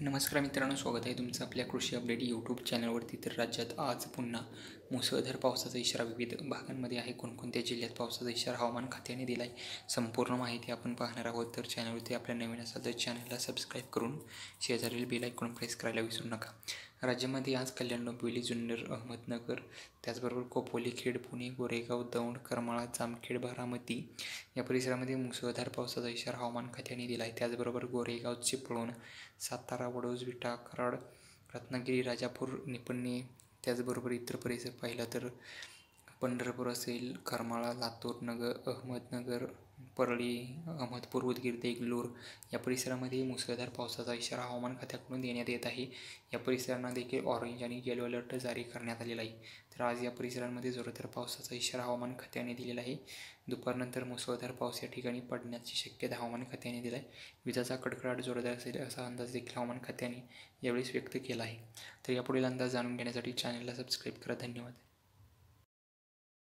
नमस्कार मित्रांनो, स्वागत आहे तुमचं आपल्या कृषी अपडेट यूट्यूब चॅनलवरती. तर राज्यात आज पुन्हा मुसळधार पावसाचा इशारा विविध भागांमध्ये आहे. कोणकोणत्या जिल्ह्यात पावसाचा इशारा हवामान खात्याने दिला आहे, संपूर्ण माहिती आपण पाहणार आहोत. तर चॅनलवरती आपल्या नवीन असाल तर चॅनलला सबस्क्राईब करून शेजारील बेल आयकॉन प्रेस करायला विसरू नका. राज्यामध्ये आज कल्याण, डोंबिवली, जुन्नर, अहमदनगर, त्याचबरोबर खोपोली, खेड, पुणे, गोरेगाव, दौंड, करमाळा, जामखेड, बारामती या परिसरामध्ये मुसळधार पावसाचा इशारा हवामान खात्याने दिला आहे. त्याचबरोबर गोरेगाव, चिपळूण, सातारा, वडोज, विटा, कराड, रत्नागिरी, राजापूर, निपाणी, त्याचबरोबर इतर परिसर पाहिला तर पंढरपूर असेल, करमाळा, लातूर, अहमदनगर, परळी, अहमदपूर, उदगीर, देगलूर या परिसरामध्ये मुसळधार पावसाचा इशारा हवामान खात्याकडून देण्यात येत आहे. या परिसरांना देखील ऑरेंज आणि येलो अलर्ट जारी करण्यात आलेला आहे. तर आज या परिसरांमध्ये जोरदार पावसाचा इशारा हवामान खात्याने दिलेला आहे. दुपारनंतर मुसळधार पाऊस या ठिकाणी पडण्याची शक्यता हवामान खात्याने दिला आहे. विजांचा कडकडाट जोरदार असेल असा अंदाज देखील हवामान खात्याने यावेळेस व्यक्त केला आहे. तर यापुढील अंदाज जाणून घेण्यासाठी चॅनलला सबस्क्राईब करा. धन्यवाद.